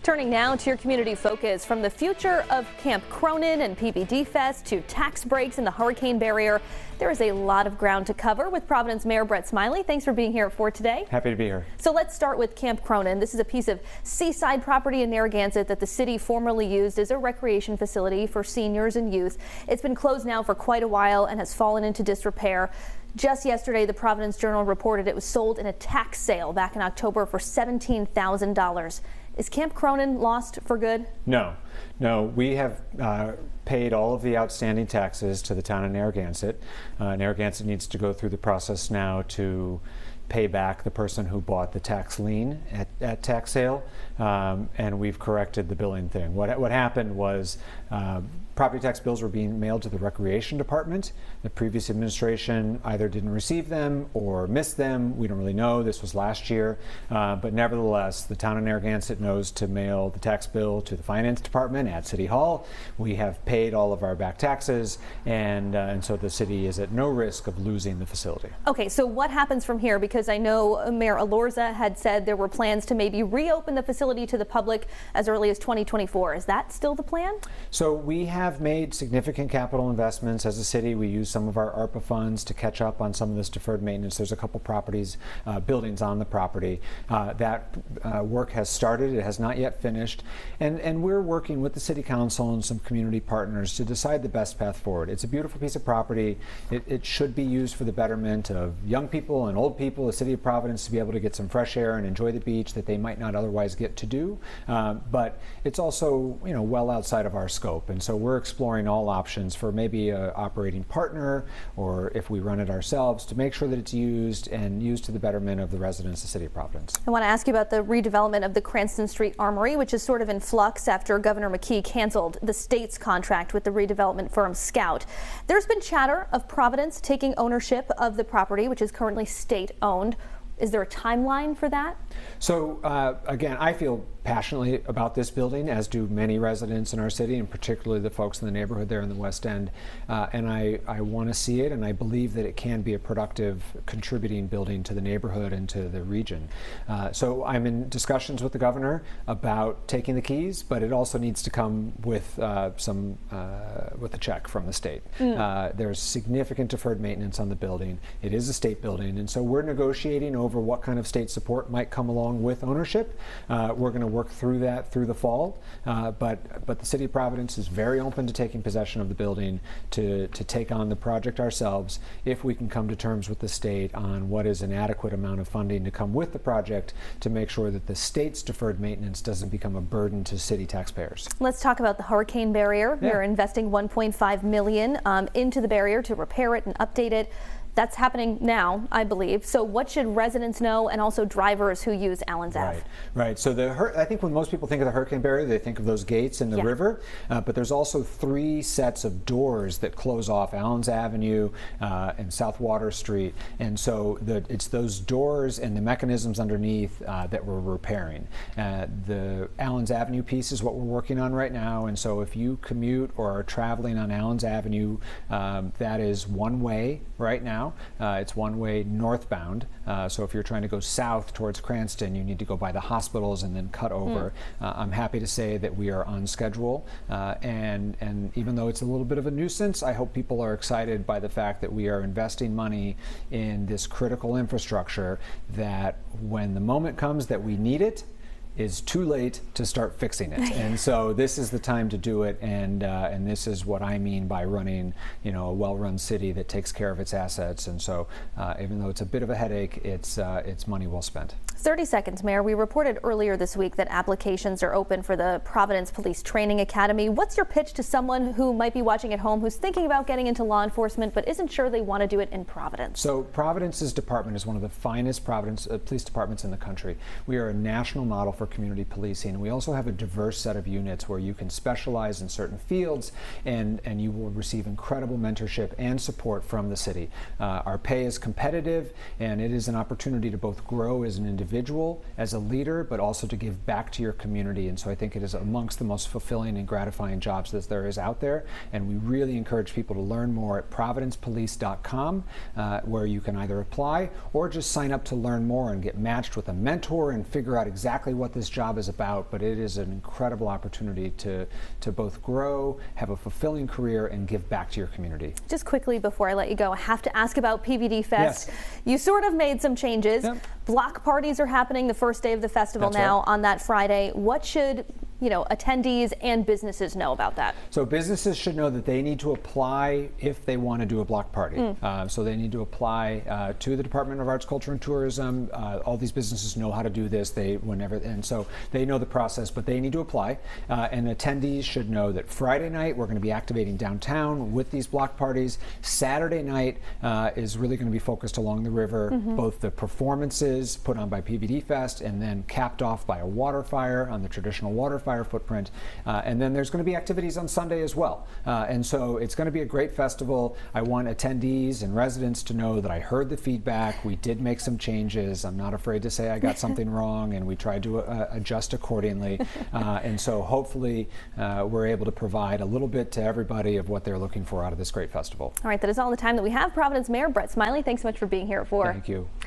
Turning now to your community focus, from the future of Camp Cronin and PBD Fest to tax breaks in the hurricane barrier, there is a lot of ground to cover with Providence Mayor Brett Smiley. Thanks for being here at 4 today. Happy to be here. So let's start with Camp Cronin. This is a piece of seaside property in Narragansett that the city formerly used as a recreation facility for seniors and youth. It's been closed now for quite a while and has fallen into disrepair. Just yesterday, the Providence Journal reported it was sold in a tax sale back in October for $17,000. Is Camp Cronin lost for good? No, we have paid all of the outstanding taxes to the town of Narragansett. Narragansett needs to go through the process now to pay back the person who bought the tax lien at tax sale, and we've corrected the billing thing. What happened was property tax bills were being mailed to the recreation department. The previous administration either didn't receive them or missed them. We don't really know. This was last year, but nevertheless, the town of Narragansett knows to mail the tax bill to the finance department at City Hall. We have paid all of our back taxes, and so the city is at no risk of losing the facility. Okay, so what happens from here? Because I know Mayor Alorza had said there were plans to maybe reopen the facility to the public as early as 2024. Is that still the plan? So we have made significant capital investments as a city. We use some of our ARPA funds to catch up on some of this deferred maintenance. There's a couple properties, buildings on the property. That work has started. It has not yet finished. And we're working with the City Council and some community partners to decide the best path forward. It's a beautiful piece of property. It should be used for the betterment of young people and old people, the City of Providence, to be able to get some fresh air and enjoy the beach that they might not otherwise get to do. But it's also, well outside of our scope. And so we're exploring all options for maybe an operating partner, or if we run it ourselves, to make sure that it's used to the betterment of the residents of the City of Providence. I want to ask you about the redevelopment of the Cranston Street Armory, which is sort of in flux after Governor McKee canceled the state's contract with the redevelopment firm Scout. There's been chatter of Providence taking ownership of the property, which is currently state-owned. Is there a timeline for that? So again, I feel passionately about this building, as do many residents in our city, and particularly the folks in the neighborhood there in the West End. And I want to see it, and I believe that it can be a productive, contributing building to the neighborhood and to the region. So I'm in discussions with the governor about taking the keys, but it also needs to come with with a check from the state. There's significant deferred maintenance on the building. It is a state building, and so we're negotiating over what kind of state support might come along with ownership. We're going to work through that through the fall, but the City of Providence is very open to taking possession of the building to take on the project ourselves if we can come to terms with the state on what is an adequate amount of funding to come with the project to make sure that the state's deferred maintenance doesn't become a burden to city taxpayers. Let's talk about the hurricane barrier. Yeah. You're investing $1.5 million into the barrier to repair it and update it. That's happening now, I believe. So what should residents know, and also drivers who use Allen's Ave? Right. So I think when most people think of the hurricane barrier, they think of those gates in the river. But there's also 3 sets of doors that close off Allen's Avenue and South Water Street. And so it's those doors and the mechanisms underneath that we're repairing. The Allen's Avenue piece is what we're working on right now. And so if you commute or are traveling on Allen's Avenue, that is one way right now. It's one way northbound. So if you're trying to go south towards Cranston, you need to go by the hospitals and then cut over. I'm happy to say that we are on schedule. And even though it's a little bit of a nuisance, I hope people are excited by the fact that we are investing money in this critical infrastructure that when the moment comes that we need it, is too late to start fixing it. And so this is the time to do it, and this is what I mean by running, a well-run city that takes care of its assets. And so even though it's a bit of a headache, it's money well spent. 30 seconds, Mayor. We reported earlier this week that applications are open for the Providence Police Training Academy. What's your pitch to someone who might be watching at home who's thinking about getting into law enforcement but isn't sure they want to do it in Providence? So Providence's department is one of the finest police departments in the country. We are a national model for community policing. We also have a diverse set of units where you can specialize in certain fields, and you will receive incredible mentorship and support from the city. Our pay is competitive, and it is an opportunity to both grow as an individual, as a leader, but also to give back to your community. And so I think it is amongst the most fulfilling and gratifying jobs that there is out there. And we really encourage people to learn more at providencepolice.com, where you can either apply or just sign up to learn more and get matched with a mentor and figure out exactly what this job is about, but it is an incredible opportunity to both grow, have a fulfilling career, and give back to your community. Just quickly before I let you go, I have to ask about PVD Fest. Yes. You sort of made some changes. Yep. Block parties are happening the first day of the festival That's now right. on that Friday. What should attendees and businesses know about that? So businesses should know that they need to apply if they want to do a block party. So they need to apply to the Department of Arts, Culture, and Tourism. All these businesses know how to do this. And so they know the process, but they need to apply. And attendees should know that Friday night we're going to be activating downtown with these block parties. Saturday night is really going to be focused along the river, both the performances put on by PVD Fest and then capped off by a water fire on the traditional water fire footprint, and then there's going to be activities on Sunday as well, and so it's going to be a great festival. I want attendees and residents to know that I heard the feedback. We did make some changes. I'm not afraid to say I got something wrong, and we tried to adjust accordingly, and so hopefully we're able to provide a little bit to everybody of what they're looking for out of this great festival. All right, that is all the time that we have. Providence Mayor Brett Smiley, thanks so much for being here at 4. Thank you.